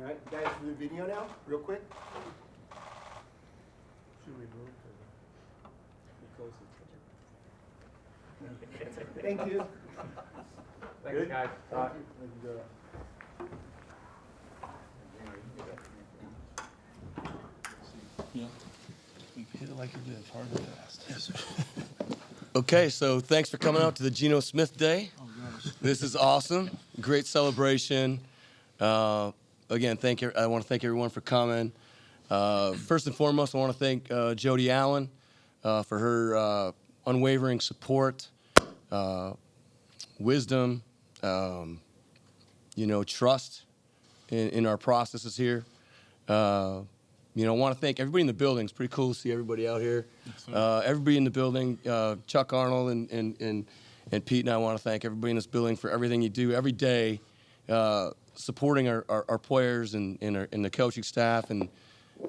All right, guys, for the video now, real quick. Should we move to the Thank you. Thanks, guys. Thank you. Yeah. Hit it like you did, hard and fast. Yes, sir. Okay, so thanks for coming out to the Geno Smith Day. Oh, gosh. This is awesome. Great celebration. Again, I want to thank everyone for coming. First and foremost, I want to thank Jody Allen for her unwavering support, wisdom, trust in our processes here. I want to thank everybody in the building. It's pretty cool to see everybody out here. Yes, Everybody in the building, Chuck Arnold and Pete and I want to thank everybody in this building for everything you do every day, supporting our players and the coaching staff and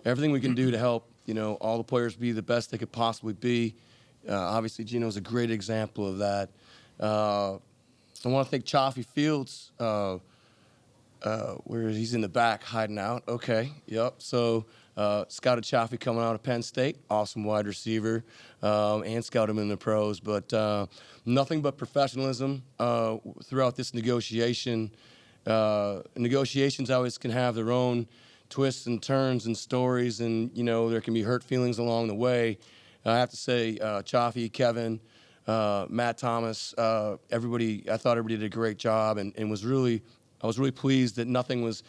everything we can do to help all the players be the best they could possibly be. Obviously, Geno's a great example of that. I want to thank Chaffee Fields, where he's in the back hiding out. Okay, yep. So scouted Chaffee coming out of Penn State, awesome wide receiver, and scouted him in the pros. But nothing but professionalism throughout this negotiation. Negotiations always can have their own twists and turns and stories, and there can be hurt feelings along the way. I have to say, Chaffee, Kevin, Matt Thomas, everybody. I thought everybody did a great job, and I was really pleased that nothing was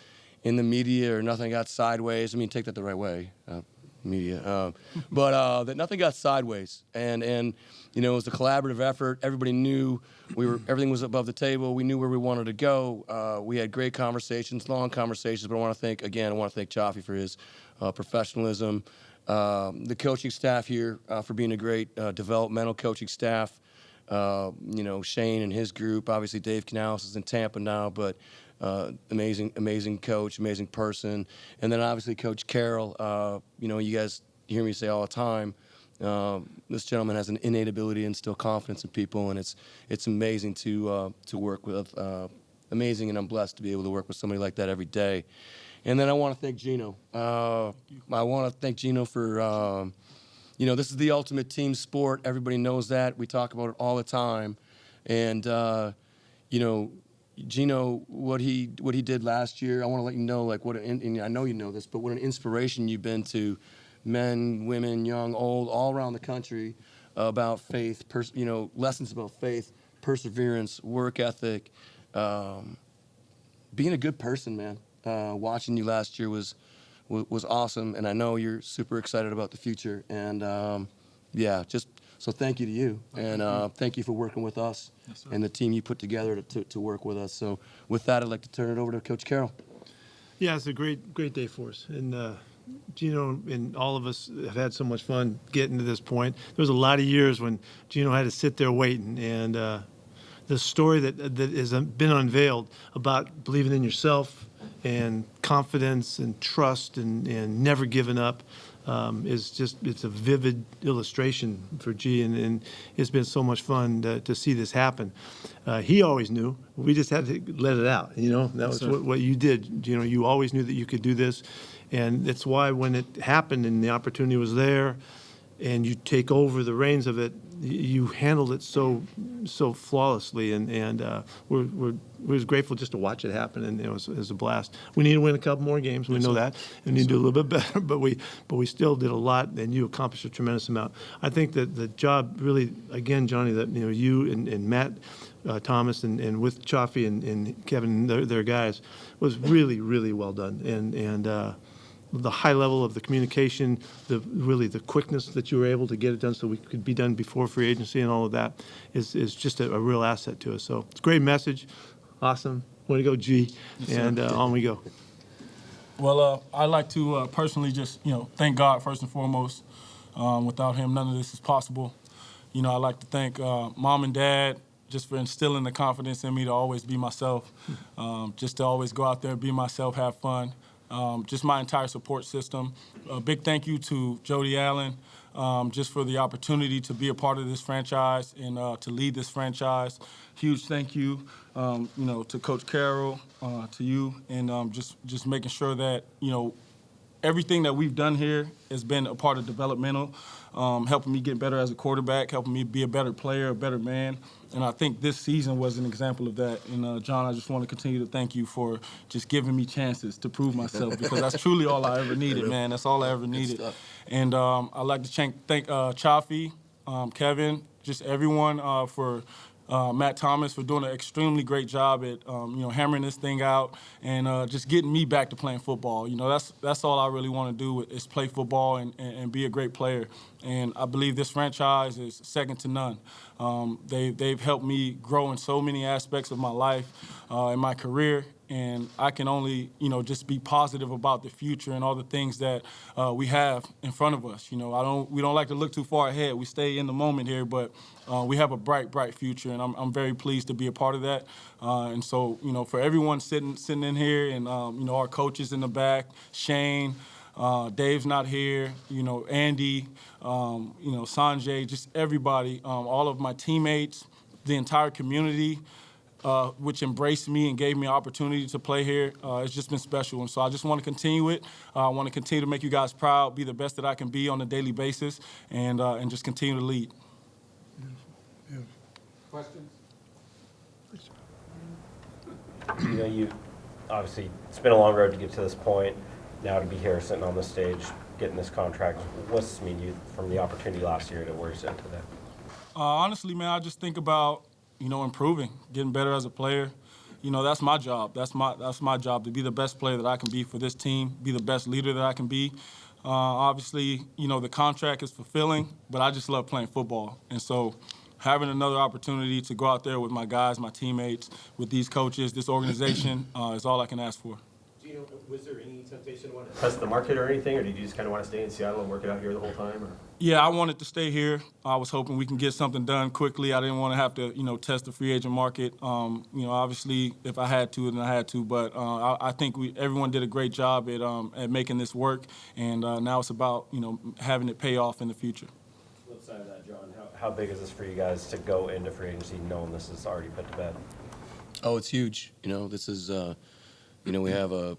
in the media or nothing got sideways. I mean, take that the right way, media. But that nothing got sideways, and it was a collaborative effort. Everybody knew everything was above the table. We knew where we wanted to go. We had great conversations, long conversations. But I want to thank Chaffee for his professionalism. The coaching staff here for being a great developmental coaching staff. Shane and his group. Obviously, Dave Canales is in Tampa now, but amazing coach, amazing person. And then obviously Coach Carroll. You guys hear me say all the time, this gentleman has an innate ability to instill confidence in people, and it's amazing to work with. Amazing, and I'm blessed to be able to work with somebody like that every day. And then I want to thank Geno. I want to thank Geno for. This is the ultimate team sport. Everybody knows that. We talk about it all the time. And, Geno, what he did last year, I want to let you know, and I know you know this, but what an inspiration you've been to men, women, young, old, all around the country about faith, lessons about faith, perseverance, work ethic, being a good person, man. Watching you last year was awesome, and I know you're super excited about the future. And so thank you to you, and thank you for working with us and the team you put together to work with us. So with that, I'd like to turn it over to Coach Carroll. Yeah, it's a great day for us, and Geno and all of us have had so much fun getting to this point. There was a lot of years when Geno had to sit there waiting, and the story that has been unveiled about believing in yourself and confidence and trust and never giving up it's a vivid illustration for G, and it's been so much fun to see this happen. He always knew. We just had to let it out, That was what you did. You always knew that you could do this, and that's why when it happened and the opportunity was there and you take over the reins of it, you handled it so flawlessly, and we're grateful just to watch it happen, and it was a blast. We need to win a couple more games. We know that, and need to do a little bit better, but we still did a lot, and you accomplished a tremendous amount. I think that the job really, again, Johnny, that you and Matt Thomas and with Chaffee and Kevin and their guys was really, really well done, and the high level of the communication, the quickness that you were able to get it done so we could be done before free agency and all of that is just a real asset to us. So it's a great message. Awesome. Way to go, G. Yes, and on we go. Well, I'd like to personally just, thank God first and foremost. Without him, none of this is possible. I'd like to thank Mom and Dad just for instilling the confidence in me to always be myself, just to always go out there and be myself, have fun. Just my entire support system. A big thank you to Jody Allen just for the opportunity to be a part of this franchise and to lead this franchise. Huge thank you to Coach Carroll, to you, and just making sure that, everything that we've done here has been a part of developmental, helping me get better as a quarterback, helping me be a better player, a better man. And I think this season was an example of that. And, John, I just want to continue to thank you for just giving me chances to prove myself, because that's truly all I ever needed, man. That's all I ever needed. And I'd like to thank Chaffee, Kevin, just everyone for Matt Thomas for doing an extremely great job at hammering this thing out and just getting me back to playing football. That's all I really want to do is play football and be a great player. And I believe this franchise is second to none. They've helped me grow in so many aspects of my life and my career. And I can only, just be positive about the future and all the things that we have in front of us. We don't like to look too far ahead. We stay in the moment here, but we have a bright, bright future, and I'm very pleased to be a part of that. And so, for everyone sitting in here, and our coaches in the back, Shane, Dave's not here, Andy, Sanjay, just everybody, all of my teammates, the entire community, which embraced me and gave me an opportunity to play here. It's just been special. And so I just want to continue it. I want to continue to make you guys proud, be the best that I can be on a daily basis, and just continue to lead. Questions? You obviously, it's been a long road to get to this point. Now to be here sitting on this stage, getting this contract, what's this mean to you from the opportunity last year to where you're sitting today? Honestly, man, I just think about improving, getting better as a player. That's my job. That's my job, to be the best player that I can be for this team, be the best leader that I can be. Obviously, the contract is fulfilling, but I just love playing football. And so having another opportunity to go out there with my guys, my teammates, with these coaches, this organization, is all I can ask for. Geno, was there any temptation to want to test the market or anything, or did you just kind of want to stay in Seattle and work it out here the whole time? Or? Yeah, I wanted to stay here. I was hoping we can get something done quickly. I didn't want to have to, test the free agent market. Obviously, if I had to, then I had to. But I think everyone did a great job at making this work, and now it's about, having it pay off in the future. Flip side of that, John, how big is this for you guys to go into free agency knowing this is already put to bed? Oh, it's huge. This is, we have a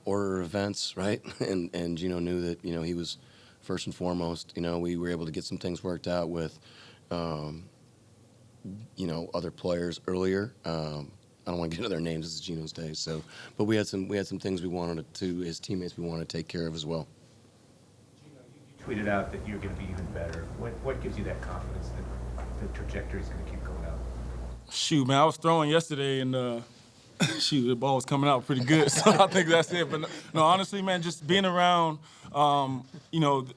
order of events, right? And Geno knew that, he was first and foremost. We were able to get some things worked out with, other players earlier. I don't want to get into their names. This is Geno's day. So, but we had some things we wanted to, his teammates, we wanted to take care of as well. You tweeted out that you're going to be even better. What gives you that confidence that the trajectory is going to keep going up? Shoot, man, I was throwing yesterday, and the ball was coming out pretty good. So I think that's it. But no, honestly, man, just being around,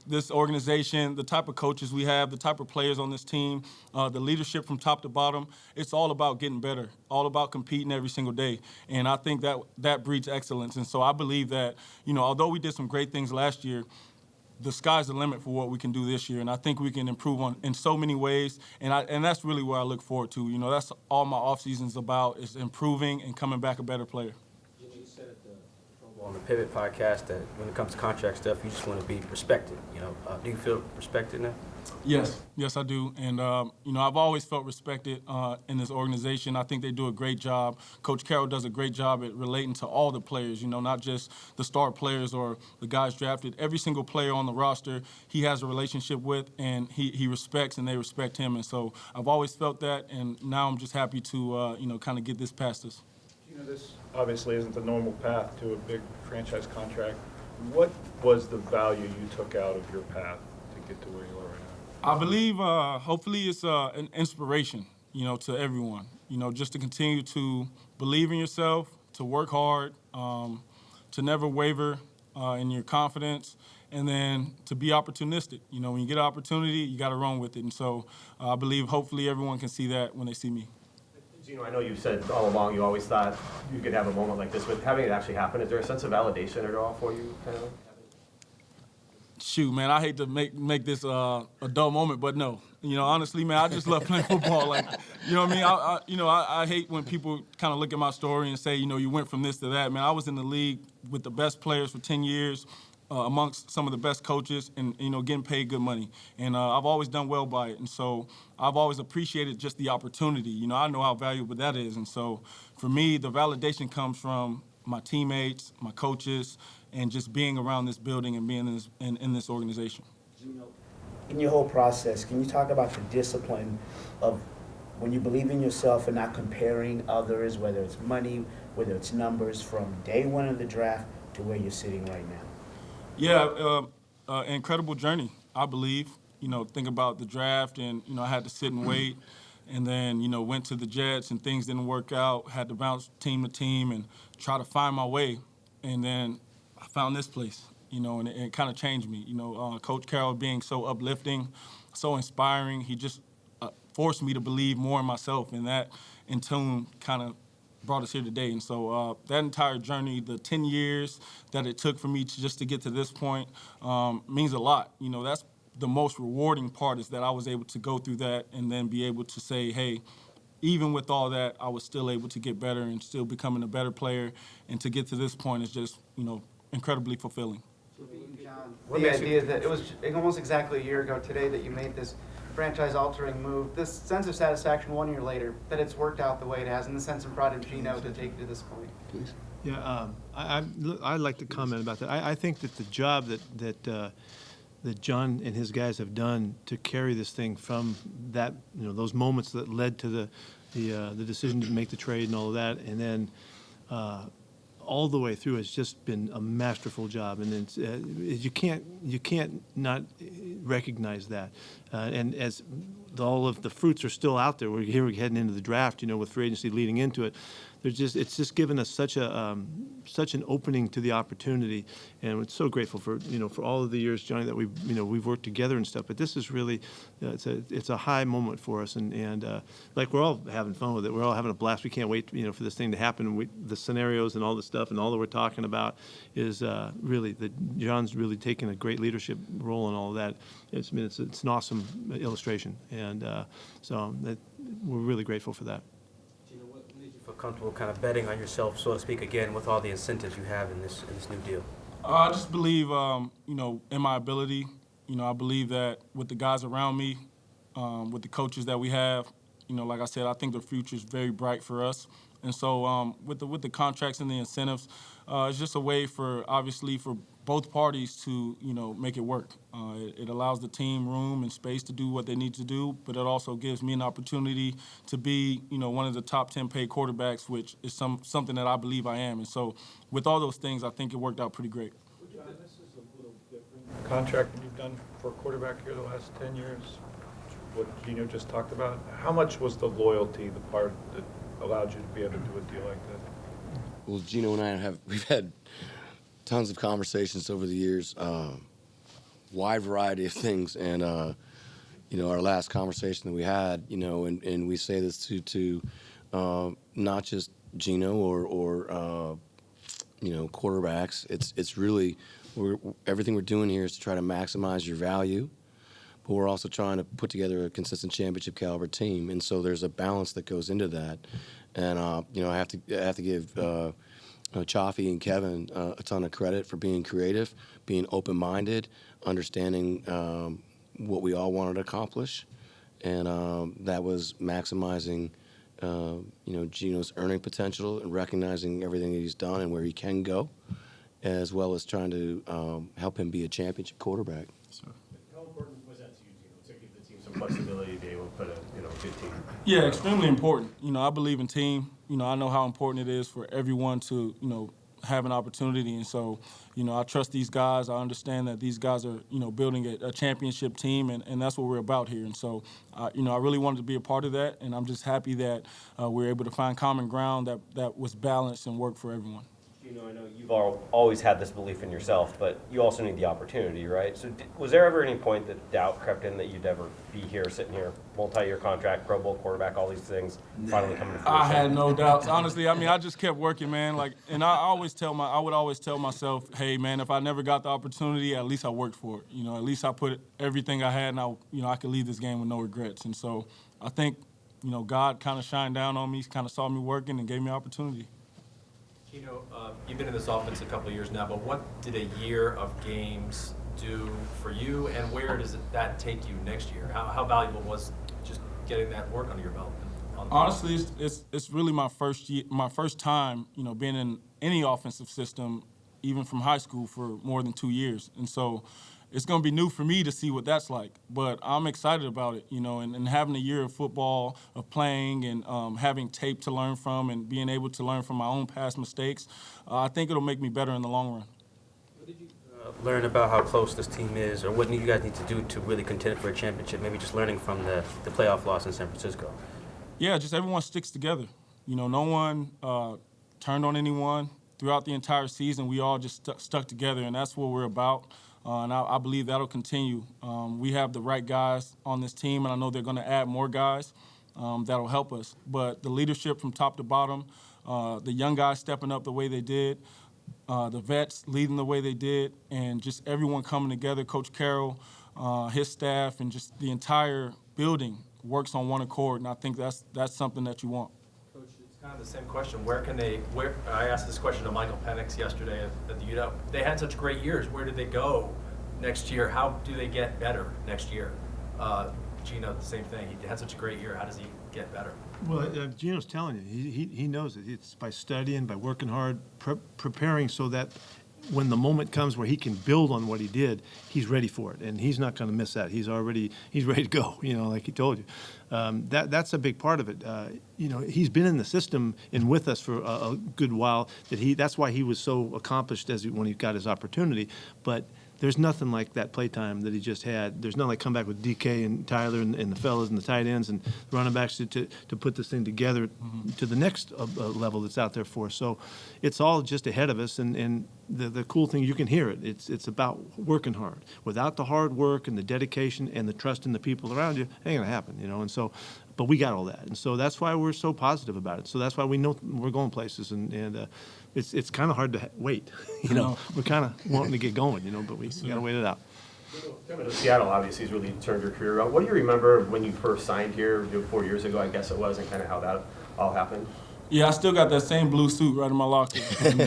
this organization, the type of coaches we have, the type of players on this team, the leadership from top to bottom, it's all about getting better, all about competing every single day. And I think that breeds excellence. And so I believe that, although we did some great things last year, the sky's the limit for what we can do this year, and I think we can improve in so many ways, and that's really what I look forward to. That's all my offseason's about, is improving and coming back a better player. You said on the Pivot podcast that when it comes to contract stuff, you just want to be respected. Do you feel respected now? Yes, I do. And, I've always felt respected in this organization. I think they do a great job. Coach Carroll does a great job at relating to all the players, not just the star players or the guys drafted. Every single player on the roster he has a relationship with, and he respects, and they respect him. And so I've always felt that, and now I'm just happy to, kind of get this past us. This obviously isn't the normal path to a big franchise contract. What was the value you took out of your path to get to where you are right now? I believe, hopefully, it's an inspiration, to everyone. Just to continue to believe in yourself, to work hard, to never waver in your confidence, and then to be opportunistic. When you get an opportunity, you got to run with it. And so I believe, hopefully, everyone can see that when they see me. Geno, I know you've said all along you always thought you could have a moment like this, but having it actually happen, is there a sense of validation at all for you? Kind of? Shoot, man, I hate to make this a dull moment, but no. Honestly, man, I just love playing football. Like, you know what I mean? I hate when people kind of look at my story and say, you went from this to that. Man, I was in the league with the best players for 10 years. amongst some of the best coaches and, getting paid good money. And I've always done well by it. And so I've always appreciated just the opportunity. I know how valuable that is. And so for me, the validation comes from my teammates, my coaches, and just being around this building and being in this organization. In your whole process, can you talk about the discipline of when you believe in yourself and not comparing others, whether it's money, whether it's numbers, from day one of the draft to where you're sitting right now? Yeah, incredible journey, I believe. Think about the draft, and, I had to sit and wait, and then, went to the Jets, and things didn't work out, had to bounce team to team and try to find my way. And then I found this place, and it kind of changed me. Coach Carroll being so uplifting, so inspiring, he just forced me to believe more in myself, and that, in tune, kind of brought us here today. And so that entire journey, the 10 years that it took for me just to get to this point, means a lot. That's the most rewarding part, is that I was able to go through that and then be able to say, hey, even with all that, I was still able to get better and still becoming a better player. And to get to this point is just, incredibly fulfilling. John, the idea that it was almost exactly a year ago today that you made this franchise-altering move, this sense of satisfaction 1 year later, that it's worked out the way it has, and the sense of pride of Geno to take you to this point. Please. Yeah, I'd like to comment about that. I think that the job that John and his guys have done to carry this thing from that, those moments that led to the decision to make the trade and all of that, and then all the way through, has just been a masterful job, and it's, you can't not recognize that. And as all of the fruits are still out there, we're heading into the draft, with free agency leading into it. It's just given us such an opening to the opportunity, and we're so grateful for for all of the years, Johnny, that we've worked together and stuff. But this is really it's a high moment for us, and like, we're all having fun with it. We're all having a blast. We can't wait for this thing to happen. The scenarios and all the stuff and all that we're talking about is really John's really taken a great leadership role in all of that. It's an awesome illustration, and so we're really grateful for that. Feel comfortable kind of betting on yourself, so to speak, again, with all the incentives you have in this new deal? I just believe, in my ability. I believe that with the guys around me, with the coaches that we have, like I said, I think the future is very bright for us. And so with the contracts and the incentives, it's just a way for both parties to, make it work. It allows the team room and space to do what they need to do, but it also gives me an opportunity to be, one of the top 10 paid quarterbacks, which is something that I believe I am. And so with all those things, I think it worked out pretty great. John, this is a little different contract than you've done for a quarterback here the last 10 years. What Geno just talked about. How much was the loyalty the part that allowed you to be able to do a deal like that? Well, Geno and I we've had tons of conversations over the years, wide variety of things, and our last conversation that we had, and we say this to not just Geno or quarterbacks. It's really everything we're doing here is to try to maximize your value, but we're also trying to put together a consistent championship caliber team, and so there's a balance that goes into that, and I have to give Chaffee and Kevin a ton of credit for being creative, being open-minded, understanding what we all wanted to accomplish, and that was maximizing Geno's earning potential and recognizing everything that he's done and where he can go, as well as trying to help him be a championship quarterback. How important was that to you, Geno, to give the team some flexibility to be able to put a good team? Yeah, extremely important. I believe in team. I know how important it is for everyone to, have an opportunity. And so, I trust these guys. I understand that these guys are, building a championship team, and that's what we're about here. And so, I really wanted to be a part of that, and I'm just happy that we're able to find common ground that was balanced and worked for everyone. I know you've always had this belief in yourself, but you also need the opportunity, right? So was there ever any point that doubt crept in that you'd ever be here, sitting here, multi-year contract, Pro Bowl quarterback, all these things, finally coming to fruition? I had no doubts. Honestly, I just kept working, man. And I would always tell myself, hey, man, if I never got the opportunity, at least I worked for it. At least I put everything I had, and I could leave this game with no regrets. And so I think, God kind of shined down on me, kind of saw me working, and gave me opportunity. Geno, you've been in this offense a couple of years now, but what did a year of games do for you, and where does that take you next year? How valuable was just getting that work under your belt? Honestly, it's really my first time, being in any offensive system, even from high school, for more than 2 years, and so it's going to be new for me to see what that's like. But I'm excited about it, and having a year of football, of playing, and having tape to learn from, and being able to learn from my own past mistakes. I think it'll make me better in the long run. What did you learn about how close this team is, or what do you guys need to do to really contend for a championship? Maybe just learning from the playoff loss in San Francisco. Yeah, just everyone sticks together. No one turned on anyone throughout the entire season. We all just stuck together, and that's what we're about. And I believe that'll continue. We have the right guys on this team, and I know they're going to add more guys that'll help us. But the leadership from top to bottom, the young guys stepping up the way they did, the vets leading the way they did, and just everyone coming together, Coach Carroll, his staff, and just the entire building works on one accord, and I think that's something that you want. Coach, it's kind of the same question. Where I asked this question to Michael Penix yesterday at the UW. They had such great years. Where do they go next year? How do they get better next year? Geno, the same thing. He had such a great year. How does he get better? Well, Geno's telling you, he knows it. It's by studying, by working hard, preparing so that when the moment comes where he can build on what he did, he's ready for it, and he's not going to miss that. He's ready to go. Like he told you. That's a big part of it. He's been in the system and with us for a good while. That's why he was so accomplished when he got his opportunity. But there's nothing like that playtime that he just had. There's nothing like come back with DK and Tyler and the fellas and the tight ends and running backs to put this thing together to the next level that's out there for us. So it's all just ahead of us, and the cool thing, you can hear it. It's about working hard. Without the hard work and the dedication and the trust in the people around you, it ain't gonna happen, And so, but we got all that, and so that's why we're so positive about it. So that's why we know we're going places, and it's kind of hard to wait. We're kind of wanting to get going, but we got to wait it out. Coming to Seattle, obviously, has really turned your career around. What do you remember when you first signed here 4 years ago, I guess it was, and kind of how that all happened? Yeah, I still got that same blue suit right in my locker. And,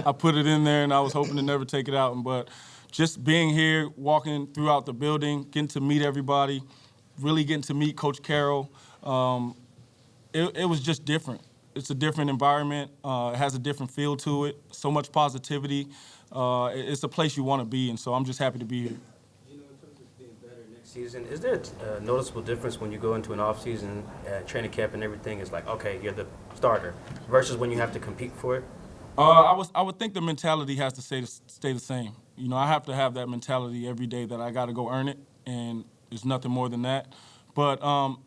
I put it in there, and I was hoping to never take it out. But just being here, walking throughout the building, getting to meet everybody, really getting to meet Coach Carroll, it was just different. It's a different environment. It has a different feel to it. So much positivity. It's a place you want to be, and so I'm just happy to be here. In terms of being better next season, is there a noticeable difference when you go into an off-season training camp and everything is like, okay, you're the starter, versus when you have to compete for it? I would think the mentality has to stay the same. I have to have that mentality every day that I got to go earn it, and there's nothing more than that. But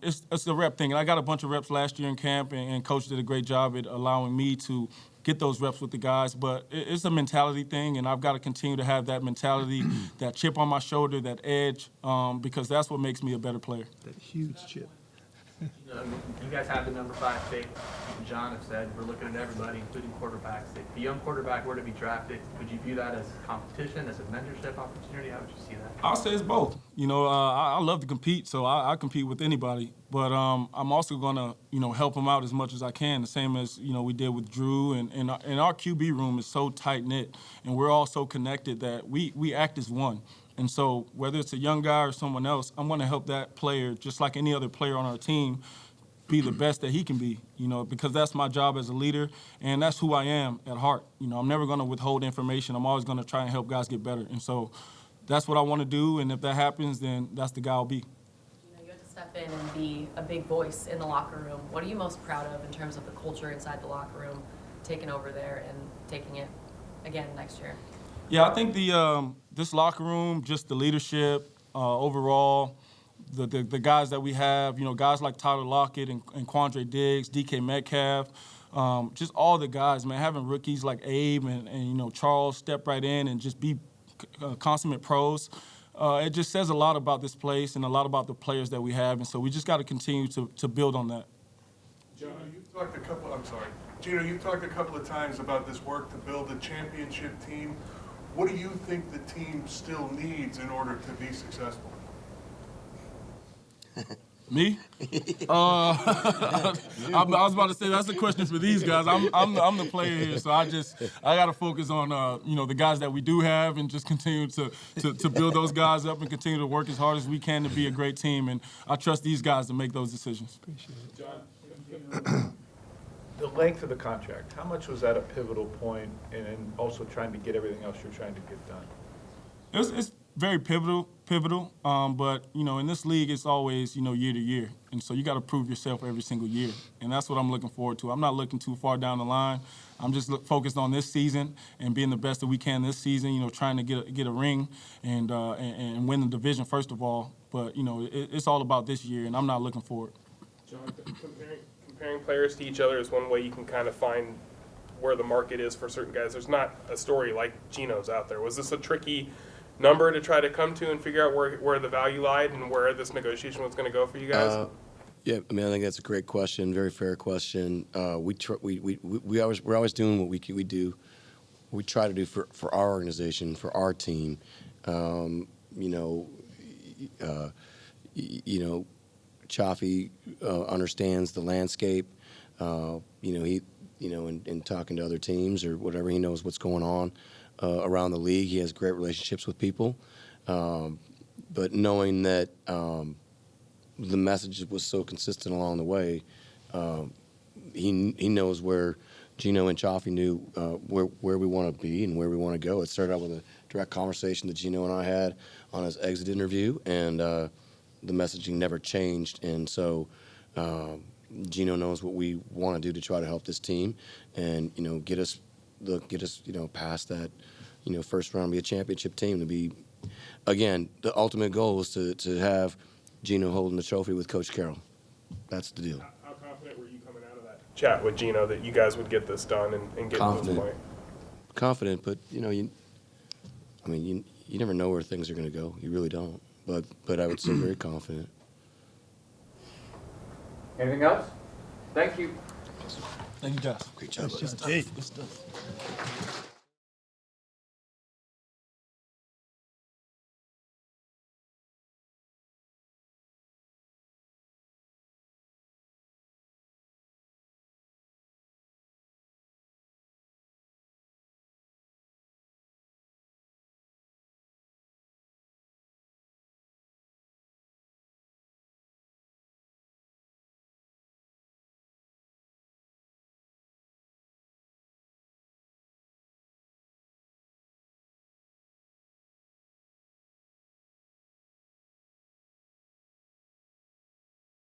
it's a rep thing. And I got a bunch of reps last year in camp, and Coach did a great job at allowing me to get those reps with the guys. But it's a mentality thing, and I've got to continue to have that mentality, that chip on my shoulder, that edge, because that's what makes me a better player. That huge chip. You guys have the number 5 pick. John have said we're looking at everybody, including quarterbacks. If a young quarterback were to be drafted, would you view that as competition, as a mentorship opportunity? How would you see that? I'll say it's both. I love to compete, so I compete with anybody. But I'm also going to, help them out as much as I can, the same as, we did with Drew. And our QB room is so tight-knit, and we're all so connected that we act as one. And so whether it's a young guy or someone else, I'm going to help that player, just like any other player on our team, be the best that he can be, because that's my job as a leader, and that's who I am at heart. I'm never going to withhold information. I'm always going to try and help guys get better. And so that's what I want to do, and if that happens, then that's the guy I'll be. You have to step in and be a big voice in the locker room. What are you most proud of in terms of the culture inside the locker room, taking over there and taking it again next year? Yeah, I think this locker room, just the leadership overall, the guys that we have, guys like Tyler Lockett and Quandre Diggs, DK Metcalf, just all the guys, man, having rookies like Abe and Charles step right in and just be consummate pros. It just says a lot about this place and a lot about the players that we have, and so we just got to continue to build on that. Geno, you've talked a couple of times about this work to build a championship team. What do you think the team still needs in order to be successful? Me? I was about to say that's a question for these guys. I'm the player here, so I got to focus on the guys that we do have and just continue to build those guys up and continue to work as hard as we can to be a great team. And I trust these guys to make those decisions. The length of the contract, how much was that a pivotal point, and also trying to get everything else you're trying to get done? It's very pivotal. But in this league, it's always year to year, and so you got to prove yourself every single year, and that's what I'm looking forward to. I'm not looking too far down the line. I'm just focused on this season and being the best that we can this season. Trying to get a ring and win the division first of all. But it's all about this year, and I'm not looking forward. John, comparing players to each other is one way you can kind of find where the market is for certain guys. There's not a story like Geno's out there. Was this a tricky number to try to come to and figure out where the value lied and where this negotiation was going to go for you guys? Yeah, I think that's a great question, very fair question. We're always doing what we do. We try to do for our organization, for our team. Chaffee understands the landscape. In talking to other teams or whatever, he knows what's going on around the league. He has great relationships with people. But knowing that the message was so consistent along the way, he knows where Geno and Chaffee knew where we want to be and where we want to go. It started out with a direct conversation that Geno and I had on his exit interview, and the messaging never changed. And so Geno knows what we want to do to try to help this team and get us past that first round, be a championship team, to be, again, the ultimate goal is to have Geno holding the trophy with Coach Carroll. That's the deal. How confident were you coming out of that chat with Geno that you guys would get this done and get to this point? Confident, but you never know where things are going to go. You really don't. But I would say very confident. Anything else? Thank you. Thank you, guys. Great job. Good stuff.